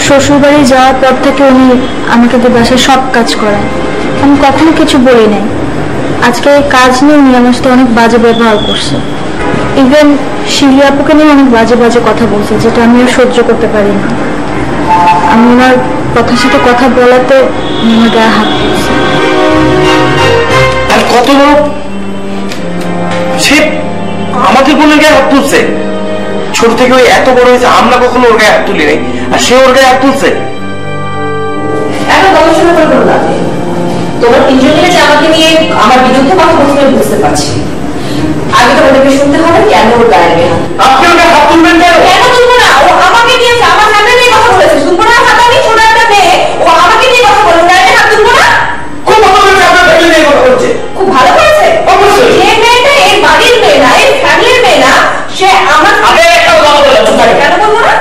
শ্বশুর বাড়ি যাওয়ার পর থেকে উনি আমাকে তো বাসায় সব কাজ করায়, আমি কখনো কিছু বলি নাই। আজকে কাজ নিয়ে উনি আমার সাথে অনেক বাজে ব্যবহার করছে, ইভেন শিলি আপুকে নিয়ে অনেক বাজে বাজে কথা বলছে, যেটা আমি আর সহ্য করতে পারি না। আমি ওনার কথার সাথে কথা বলাতে আমার গায়ে হাত তুলছে। কত লোক সে আমাদের বোনের গায়ে হাত তুলছে, ছোট থেকে ওই এত বড় হয়েছে, আমরা কখনো ওর গায়ে হাত তুলি নাই, আর সে ওর গায়ে হাত তুলছে। এখন গবেষণা করে কোনো লাভ নেই। তোমার তিনজনের যে আমাকে নিয়ে আমার বিরুদ্ধে কথা বলতে বুঝতে পারছি। আগে তোমাদেরকে শুনতে হবে কেন ওর গায়ে হাত। আপনি ওর গায়ে হাত তুলবেন কেন? কেন তুলবো না? ও আমাকে নিয়েছে, আমার সামনে নিয়ে কথা বলেছে। তুলবো না? হাতানি ছোট একটা মেয়ে, ও আমাকে নিয়ে কথা বলে, গায়ে হাত তুলবো না? খুব ভালো করেছে, আপনার ফ্যামিলি নিয়ে কথা বলছে। খুব ভালো করেছে। অবশ্যই যে মেয়েটা এই বাড়ির মেয়ে না, এই ফ্যামিলির মেয়ে না, সে আমার আগে একটা কথা বলে কেন বলবো না?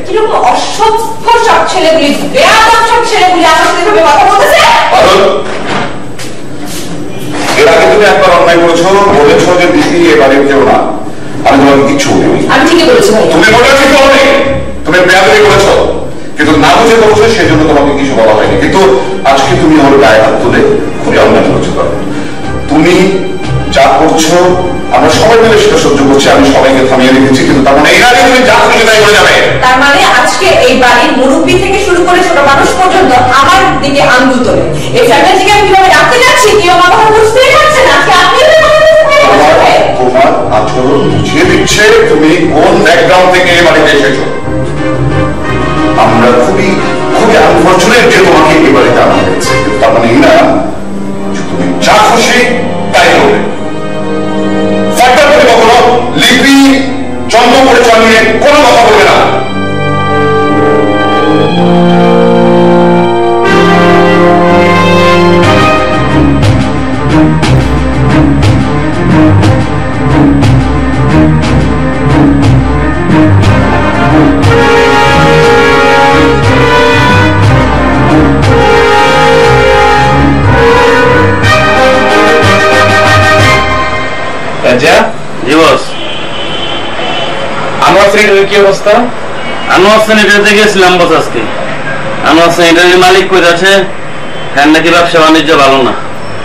কিরকম অসভ্য সব ছেলেগুলি, বেয়াদব সব ছেলেগুলি আমার সাথে এভাবে কথা বলতেছে। এর আগে তুমি একবার অন্যায় করেছো, বলেছো যে দিদি এ বাড়ির কেউ না, আমি তোমাকে কিচ্ছু বলিনি। আমি ঠিকই বলেছি ভাই। তুমি বলেছো তো অনেক, তুমি বেয়াদবি করেছো, কিন্তু না বুঝে করেছো সেজন্য তোমাকে কিছু বলা হয়নি। কিন্তু আজকে তুমি ওর গায়ে হাত তুলে খুবই অন্যায় করেছো। তুমি যা করছো আমরা সবাই মিলে সেটা সহ্য করছি, আমি সবাইকে থামিয়ে রেখেছি, কিন্তু তার মানে এর আগে তুমি যা খুশি তাই করে যাবে। তার মানে আজকে এই বাড়ির মুরব্বী থেকে শুরু করে ছোট মানুষ পর্যন্ত আমার দিকে আঙ্গুল তোলে। এই ফ্যামিলিকে আমি কিভাবে রাখতে যাচ্ছি কেউ আমার কথা বুঝতেই পারছে না। আজকে আপনি তোমার আচরণ বুঝিয়ে দিচ্ছে তুমি কোন ব্যাকগ্রাউন্ড থেকে এই বাড়িতে এসেছো। আমরা খুবই খুবই আনফরচুনেট যে তোমাকে এই বাড়িতে আনা হয়েছে, তার মানে এই না তুমি যা খুশি তাই করবে। ফ্যাক্টর করে কখনো লিপি চন্দ্র করে চালিয়ে কোনো কথা বলবে না। কি অবস্থা? আনোয়ার স্যানিটারিতে গেছিলাম বস আজকে। আনোয়ার স্যানিটারির মালিক কইতাছে হ্যাঁ নাকি ব্যবসা বাণিজ্য ভালো না,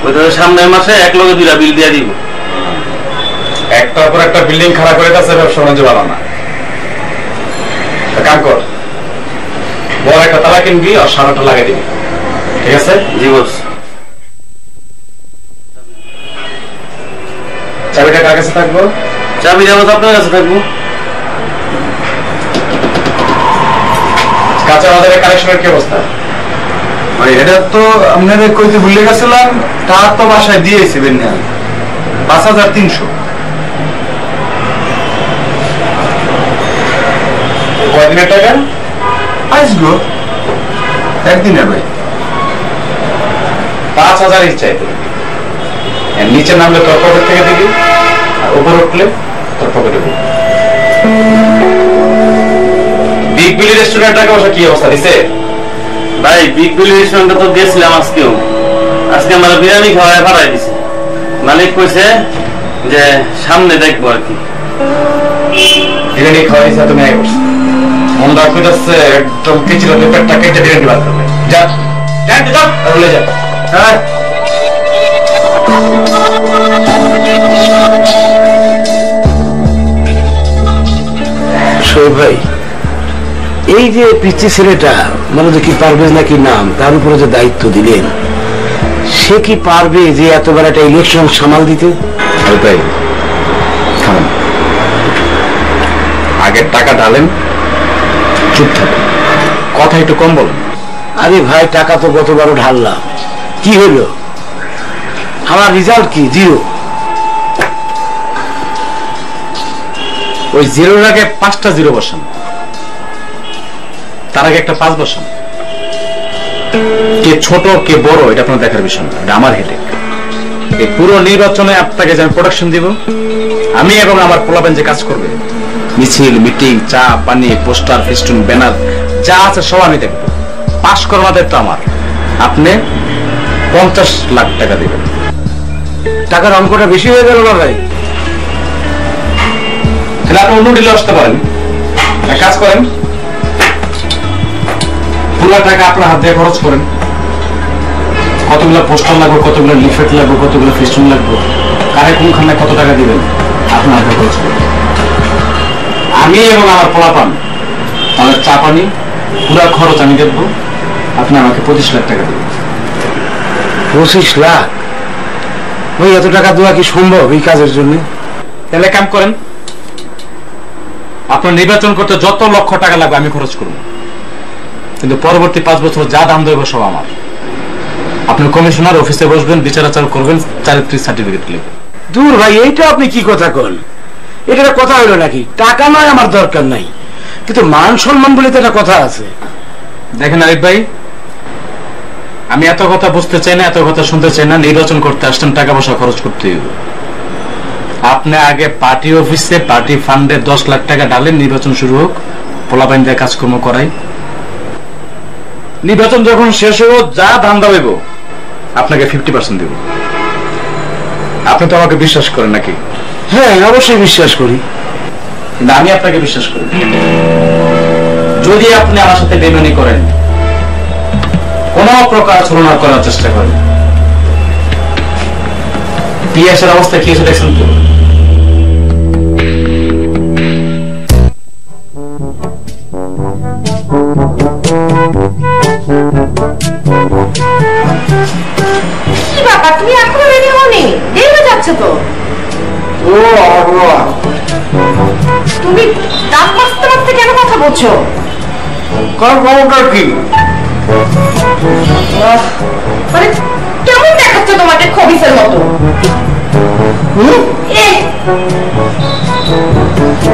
কইতাছে সামনের মাসে এক লগে দুইটা বিল দিয়ে দিব। একটার পর একটা বিল্ডিং খারাপ করে যাচ্ছে, ব্যবসা বাণিজ্য ভালো না। কাম কর, বড় একটা তালা কিনবি আর সারাটা লাগিয়ে দিবি, ঠিক আছে? জি বস। চাবিটা কার কাছে থাকবো? চাবি যাবো তো আপনার কাছে থাকবো। কাঁচা বাজারের কালেকশনের কি অবস্থা? ভাই এটা তো আপনাদের কইতে ভুলে গেছিলাম, তার তো বাসায় দিয়েছি বেন্যা 5300। কয়দিনের টাকা? আসবো একদিনে ভাই। 5000 চাইতে, নিচে নামলে তোর পকেট থেকে দিবি, আর উপর উঠলে তোর পকেটে দিবি। বিগ বিলি রেস্টুরেন্টের টাকা পয়সা কি অবস্থা দিছে? ভাই বিগ বিলি রেস্টুরেন্টে তো গেছিলাম আজকেও, আজকে আমার বিরিয়ানি খাওয়ায় ভাড়াই দিছে। মালিক কইছে যে সামনে দেখবো আর কি। বিরিয়ানি খাওয়াইছে তুমি আগে বসে মন রাখতে যাচ্ছে, একদম কিচির পেটটা কেটে বিরিয়ানি বাদ করবে। যা যা যা বলে যা। হ্যাঁ শোয়েব ভাই, এই যে পিচ্ছি ছেলেটা মানে কি পারভেজ নাকি নাম, তার উপরে যে দায়িত্ব দিলেন, সে কি পারবে যে এত বড় একটা ইলেকশন সামাল দিতে? তাই আগের টাকা ঢালেন, চুপ থাকেন, কথা একটু কম বলেন। আরে ভাই টাকা তো গতবারও ঢাললাম, কি হলো? আমার রেজাল্ট কি? 0। ওই 0-র আগে 5টা 0 বসান, তার আগে একটা 5 বসান। কে ছোট কে বড় এটা আপনার দেখার বিষয় না, এটা আমার হেডেক। এই পুরো নির্বাচনে আপনাকে যে আমি প্রোডাকশন দিব, আমি এবং আমার পোলাবেন যে কাজ করবে, মিছিল মিটিং চা পানি পোস্টার ফেস্টুন ব্যানার যা আছে সব আমি দেখব। পাস করার দায়িত্ব আমার। আপনি 50 লাখ টাকা দিবেন। টাকার অঙ্কটা বেশি হয়ে গেল না ভাই? তাহলে আপনি অন্য ডিলে আসতে পারেন। এক কাজ করেন, পুরো টাকা আপনার হাত দিয়ে খরচ করেন। কতগুলো পোস্টার লাগবে, কতগুলো লিফলেট লাগবে, কতগুলো ফেস্টুন লাগবে, কারে কোনখানে কত টাকা দিবেন আপনার হাতে খরচ করবেন। আমি এবং আমার পোলাপান তাদের চা পানি পুরো খরচ আমি দেখবো। আপনি আমাকে 25 লাখ টাকা দেবেন। 25 লাখ? ভাই এত টাকা দেওয়া কি সম্ভব এই কাজের জন্য? তাহলে কাম করেন, আপনার নির্বাচন করতে যত লক্ষ টাকা লাগবে আমি খরচ করব, কিন্তু পরবর্তী 5 বছর যা দাম দেবো সব আমার। আপনি কমিশনার অফিসে বসবেন, বিচার আচার করবেন, চারিত্রিক সার্টিফিকেট লিখবেন। দূর ভাই, এইটা আপনি কি কথা কন? এটা কথা হলো নাকি? টাকা নয় আমার দরকার নাই, কিন্তু মান সম্মান বলে তো একটা কথা আছে। দেখেন আরিফ ভাই, আমি এত কথা বুঝতে চাই না, এত কথা শুনতে চাই না। নির্বাচন করতে আসছেন, টাকা পয়সা খরচ করতে হবে। আপনি আগে পার্টি অফিসে পার্টি ফান্ডে 10 লাখ টাকা ডালেন, নির্বাচন শুরু হোক, পোলাপাইন দিয়ে কাজকর্ম করাই। নির্বাচন যখন শেষ হবো, যা ধান্দা হইব আপনাকে 50% দেব। আপনি তো আমাকে বিশ্বাস করেন নাকি? হ্যাঁ, অবশ্যই বিশ্বাস করি, কিন্তু আমি আপনাকে বিশ্বাস করি। যদি আপনি আমার সাথে বেমানি করেন, কোন প্রকার ছলনা করার চেষ্টা করেন, পিএসের অবস্থা কি হয়েছে দেখছেন তো? কি বাবা, তুমি এখনো রেডি হওনি? দেরি হয়ে যাচ্ছে তো। ও ভগবান, তুমি দাঁত মাজতে মাজতে কেন কথা বলছো? কার খবরটা কি? মানে কেমন দেখাচ্ছে তোমাকে, খবিসের মতো?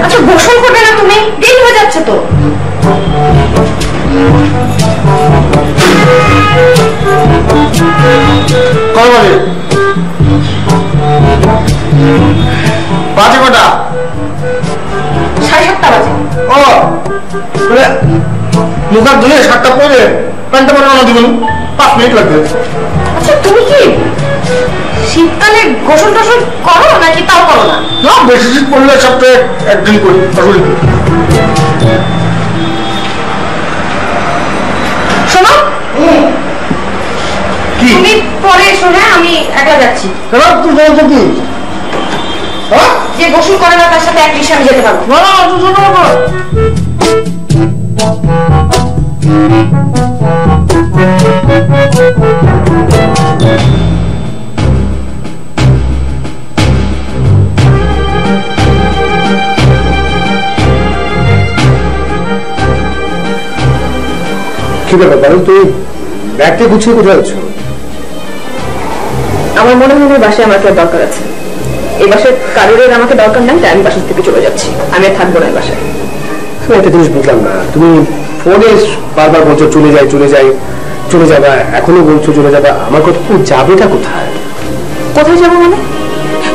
আচ্ছা, গোসল করবে না তুমি? দেরি হয়ে যাচ্ছে তো। বাজে কটা? 7:30 বাজে। ও মুখ হাত ধুলে 7টা পরে প্যান্টটা পরে রওনা দিবেন, 5 মিনিট লাগবে। আচ্ছা, তুমি কি শীতকালে গোসল টোসল করো নাকি তাও করো না? না, বেশি শীত পড়লে সপ্তাহে একদিন করি। শোনো, কি তুমি পরে এসো। হ্যাঁ, আমি একলা যাচ্ছি। তুই বলছো কি? যে গোসল করে না তার সাথে এক রিক্সা আমি যেতে পারবো। কি ব্যাপার কারণ তুই ব্যাগটা গুছিয়ে কোথায় আছো? আমার মনে হয় বাসায় আমার কেউ দরকার আছে। এই বাসায় কারোর আমাকে দরকার নাই, তাই আমি বাসা থেকে চলে যাচ্ছি। আমি আর থাকবো না এই বাসায়। একটা জিনিস বুঝলাম না, তুমি ফোনে বারবার বলছো চলে যাই চলে যাই চলে যাবা, এখনো বলছো চলে যাবা। আমার কথা যাবেটা কোথায়? কোথায় যাবো মানে?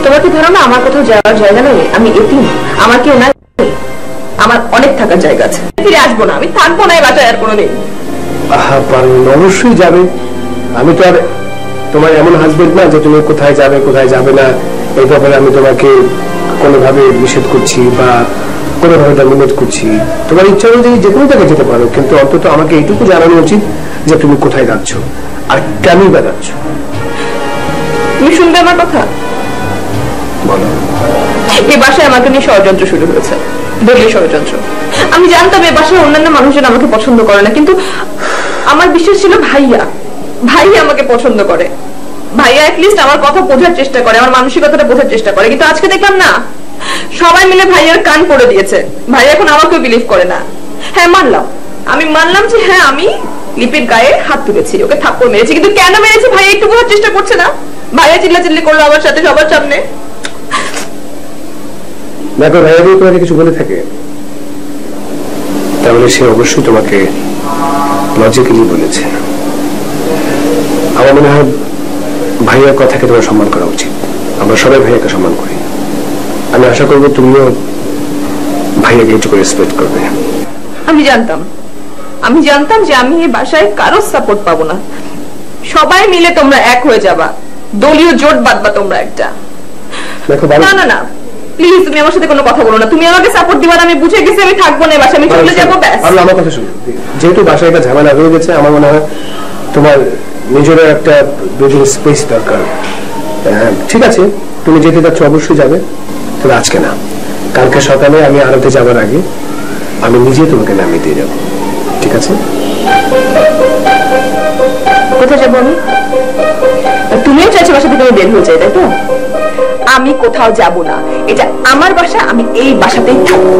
তোমার কি ধারণা আমার কোথাও যাওয়ার জায়গা নেই? আমি এতিম, আমার কেউ নাই? আমার অনেক থাকার জায়গা আছে। ফিরে আসবো না, আমি থাকবো না এই বাসায় আর কোনোদিন। অবশ্যই যাবে। আমি তো আর তোমার এমন হাজবেন্ড না যে তুমি কোথায় যাবে না এই ব্যাপারে আমি তোমাকে কোনোভাবে নিষেধ করছি বা কোনোভাবে ডমিনেট করছি। তোমার ইচ্ছা অনুযায়ী যে কোনো জায়গায় যেতে পারো, কিন্তু অন্তত আমাকে এইটুকু জানানো উচিত যে তুমি কোথায় যাচ্ছ আর কেনই বা যাচ্ছ। তুমি শুনবে আমার কথা? বলো। এই বাসায় আমাকে নিয়ে ষড়যন্ত্র শুরু হয়েছে, দলীয় ষড়যন্ত্র। আমি জানতাম এই বাসায় অন্যান্য মানুষজন আমাকে পছন্দ করে না, কিন্তু আমার বিশ্বাস ছিল ভাইয়া আমাকে পছন্দ করে। ভাইয়া অ্যাটলিস্ট আমার কথা বোঝার চেষ্টা করে, আমার মানসিকতাটা বোঝার চেষ্টা করে। কিন্তু আজকে দেখলাম না, সবাই মিলে ভাইয়ার কান পড়ে দিয়েছে। ভাইয়া এখন আমাকেও বিলিভ করে না। হ্যাঁ, আমি মানলাম যে হ্যাঁ, আমি লিপির গায়ে হাত তুলেছি, ওকে থাপ্পড় মেরেছি, কিন্তু কেন মেরেছি ভাইয়া একটু বোঝার চেষ্টা করছে না। ভাইয়া চিল্লাচিল্লি করলো আমার সাথে সবার সামনে। দেখো, ভাইয়া যদি তোমাকে কিছু বলে থাকে তাহলে সে অবশ্যই তোমাকে লজিক্যালি বলেছে। আমার মনে হয় ভাইয়ার কথাকে তোমার সম্মান করা উচিত। আমরা সবাই ভাইয়াকে সম্মান করি। আমি আশা করবো তুমিও ভাইয়াকে একটু করে রেসপেক্ট করবে। আমি জানতাম যে আমি এই বাসায় কারোর সাপোর্ট পাবো না। সবাই মিলে তোমরা এক হয়ে যাবা, দলীয় জোট বাঁধবা তোমরা একটা। দেখো, না, প্লিজ তুমি আমার সাথে কোনো কথা বলো না, তুমি আমাকে সাপোর্ট দিবা না, আমি বুঝে গেছি আমি থাকবো না বাসায়, আমি চলে যাবো ব্যাস। আর আমার কথা শুনো, যেহেতু বাসায় একটা ঝামেলা হয়ে গেছে, আমার মনে হয় তোমার নিজেরও একটা ব্রিদিং স্পেস দরকার। ঠিক আছে, তুমি যেতে চাচ্ছ অবশ্যই যাবে, তবে আজকে না, কালকে সকালে আমি আড়তে যাবার আগে আমি নিজে তোমাকে নামিয়ে দিয়ে যাবো, ঠিক আছে? কোথায় যাবো আমি? তুমিও চাইছো বাসা থেকে আমি বের হয়ে যাই, তাই তো? আমি কোথাও যাব না, এটা আমার বাসা, আমি এই বাসাতেই থাকবো।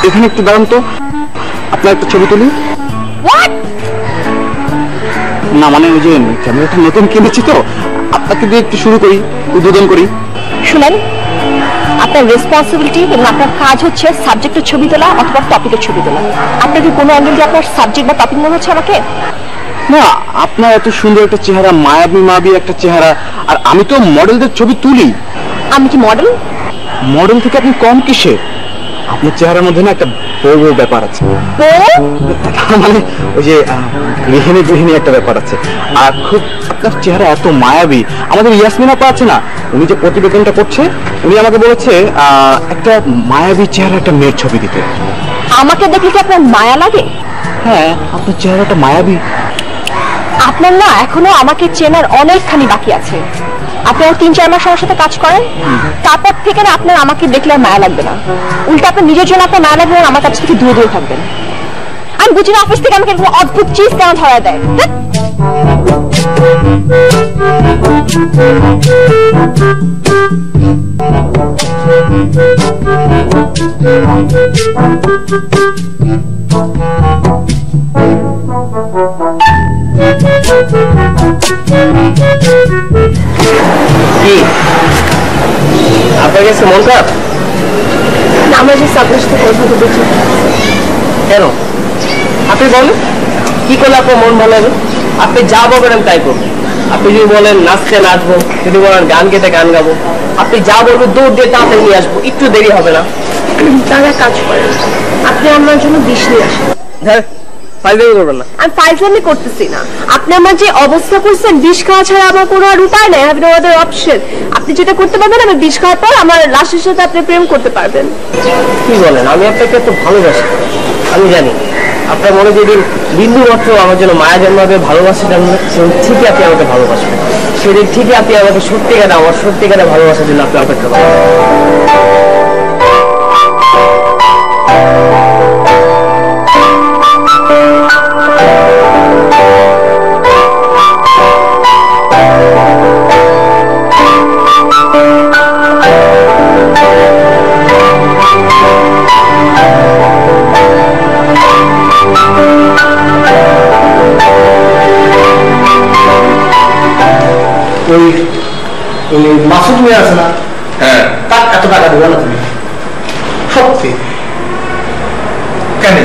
এখানে একটু দাঁড়ান তো, আপনার একটা ছবি তুলি। না মানে ওই যে ক্যামেরাটা নতুন কিনেছি তো, আপনাকে দিয়ে একটু শুরু করি, উদ্বোধন করি। শুনেন, আপনার রেসপন্সিবিলিটি এবং আপনার কাজ হচ্ছে সাবজেক্টের ছবি তোলা অথবা টপিকের ছবি তোলা। আপনার কি কোনো অ্যাঙ্গেল দিয়ে আপনার সাবজেক্ট বা টপিক মনে হচ্ছে আমাকে? না, আপনার এত সুন্দর একটা চেহারা, মায়াবী মায়াবী একটা চেহারা, আর আমি তো মডেলদের ছবি তুলি। আমি কি মডেল? মডেল থেকে আপনি কম কিসে? আপনার চেহারার মধ্যে না একটা বড় ব্যাপার আছে, মানে ওই যে গৃহিণী গৃহিণী একটা ব্যাপার আছে। আর খুব আপনার চেহারা এত মায়াবী। আমাদের ইয়াসমিন আপা আছে না, উনি যে প্রতিবেদনটা করছে, উনি আমাকে বলেছে একটা মায়াবী চেহারা একটা মেয়ের ছবি দিতে। আমাকে দেখলে কি আপনার মায়া লাগে? হ্যাঁ, আপনার চেহারাটা মায়াবী। আপনার না এখনো আমাকে চেনার অনেকখানি বাকি আছে। আপনি আর 3-4 মাস আমার সাথে কাজ করেন, তারপর থেকে না আপনার আমাকে দেখলে আর মায়া লাগবে না। উল্টা আপনার নিজের জন্য আপনার মায়া লাগবে, আমার কাছ থেকে দূরে দূরে থাকবেন। আমি বুঝি না অফিস থেকে আমাকে এরকম অদ্ভুত চিজ কেন ধরা দেয়। কি আপনার কাছে মন খারাপ? আমরা যে সাবজেক্ট কথা বলছি কেন আপনি বলেন, কি করলে আপনার মন ভালো হবে? আপনি যা বলবেন আমি তাই করবো। আপনি যদি বলেন নাচতে নাচবো, যদি বলেন গান গেতে গান গাবো, আপনি যা বলবেন দৌড় দিয়ে তাড়াতাড়ি নিয়ে আসবো, একটু দেরি হবে না। তারা কাজ করেন, আপনি আমার জন্য বিষ নিয়ে আসেন। হ্যাঁ, ফাইজলামি করবেন না। আমি ফাইজলামি করতেছি না। আপনি আমার যে অবস্থা করছেন, বিষ খাওয়া ছাড়া আমার কোনো আর উপায় নাই। Have no other option. আপনি যেটা করতে পারবেন, আমি বিষ খাওয়ার পর আমার লাশের সাথে আপনি প্রেম করতে পারবেন। কি বলেন? আমি আপনাকে এত ভালোবাসি। আমি জানি আপনার মনে যেদিন বিন্দু মাত্র আমার জন্য মায়া জন্মাবে, ভালোবাসা জন্মাবে, সেদিন ঠিকই আপনি আমাকে ভালোবাসবেন। সেদিন ঠিকই আপনি আমাকে সত্যিকারে আমার সত্যিকারে ভালোবাসার জন্য আপনি অপেক্ষা করবেন। ওই মাসুদ মেয়ে আছে না, হ্যাঁ, তার এত টাকা দেবে না তুমি? সত্যি? কেন?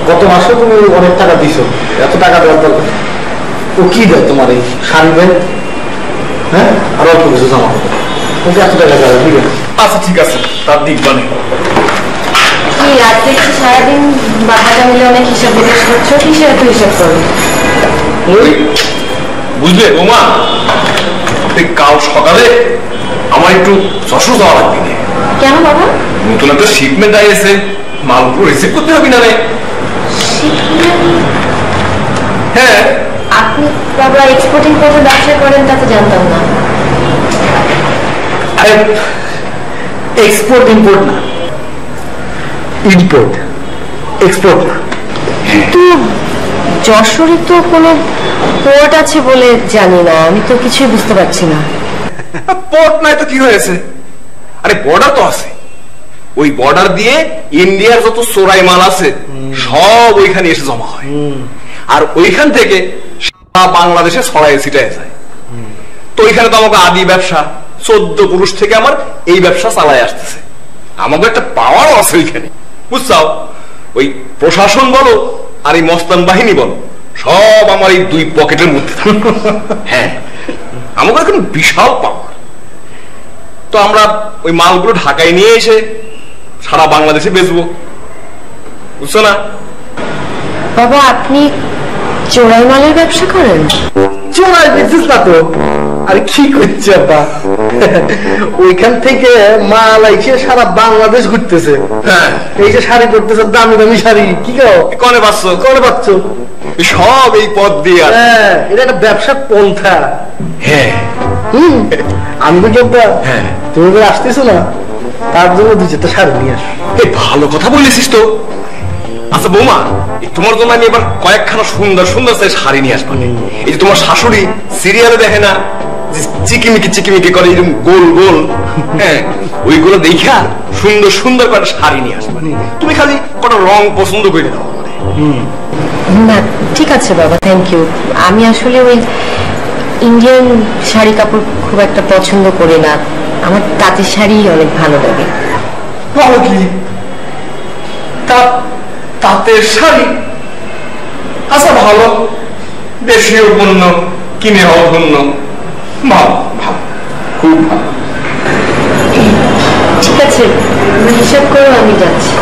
গত মাসে তুমি অনেক টাকা দিছো, এত টাকা দেওয়ার দরকার? ও কি দেয় তোমার? এই শাড়ি দেয়, হ্যাঁ, আর অল্প কিছু জামা কাপড়, ওকে এত টাকা দেওয়া ঠিক আছে? আচ্ছা ঠিক আছে, তার দিক বানে। কি রাত দেখছি সারাদিন বাবাটা মিলে অনেক হিসাব নিকাশ করছো, কিসের এত হিসাব করো? বুঝলে বৌমা, কাল সকালে আমার একটু যশোর যাওয়া লাগবে। কেন বাবা? নতুন একটা শিপমেন্ট আইছে, মালগুলো রিসিভ করতে হবে না রে? হ্যাঁ, বাবা এক্সপোর্ট ইম্পোর্টের ব্যবসা করেন তা তো জানতাম না। এক্সপোর্ট ইম্পোর্ট না, ইম্পোর্ট, এক্সপোর্ট না। কিন্তু যশোরে তো কোনো পোর্ট আছে বলে জানি না, আমি তো কিছুই বুঝতে পারছি না। পোর্ট নাই তো কি হয়েছে? আরে বর্ডার তো আছে, ওই বর্ডার দিয়ে ইন্ডিয়ার যত চোরাই মাল আছে সব ওইখানে এসে জমা হয়, আর ওইখান থেকে বাংলাদেশে ছড়াই ছিটায় যায়। তো ওইখানে তো আমাকে আদি ব্যবসা 14 পুরুষ থেকে আমার এই ব্যবসা চালায় আসতেছে। আমাকে একটা পাওয়ারও আছে ওইখানে, বুঝছাও? ওই প্রশাসন বলো আর এই মস্তান বাহিনী বলো, সব আমার এই 2 পকেটের মধ্যে থাকে। হ্যাঁ, আমাকে এখন বিশাল পাওয়ার। তো আমরা ওই মালগুলো ঢাকায় নিয়ে এসে সারা বাংলাদেশে বেচবো, বুঝছো না? বাবা আপনি চোরাই মালের ব্যবসা করেন? চোরাই বিজনেস না তো, আরে কি করছে আব্বা, ওইখান থেকে মাল আইছে সারা বাংলাদেশ ঘুরতেছে। হ্যাঁ, এই যে শাড়ি পরতেছে, দামি দামি শাড়ি, কি কনে পাচ্ছ? করে পাচ্ছ? সব এই পথ দিয়ে আসে। হ্যাঁ, এটা একটা ব্যবসার পন্থা। হ্যাঁ, আমি বলছি আব্বা, হ্যাঁ, তুমি তো আসতেছো না, তার জন্য 2-4টা শাড়ি নিয়ে আসো। এই ভালো কথা বলেছিস তো। আচ্ছা বৌমা, তোমার জন্য আমি এবার কয়েকখানা সুন্দর সুন্দর শাড়ি নিয়ে আসবো। এই যে তোমার শাশুড়ি সিরিয়ালে দেখে না, চিকিমিকি চিকিমিকি করে এরকম গোল গোল, হ্যাঁ, ওইগুলো দেখা সুন্দর সুন্দর কটা শাড়ি নিয়ে আসবে। তুমি খালি কটা রং পছন্দ করে দাও। না ঠিক আছে বাবা, থ্যাংক ইউ। আমি আসলে ওই ইন্ডিয়ান শাড়ি কাপড় খুব একটা পছন্দ করি না, আমার তাঁতের শাড়ি অনেক ভালো লাগে। ভালো কি তাঁতের শাড়ি? আচ্ছা ভালো, দেশীয় পণ্য কিনে হওয়া পণ্য, ভালো ভালো, খুব ভালো। ঠিক আছে, হিসাব করো, আমি যাচ্ছি।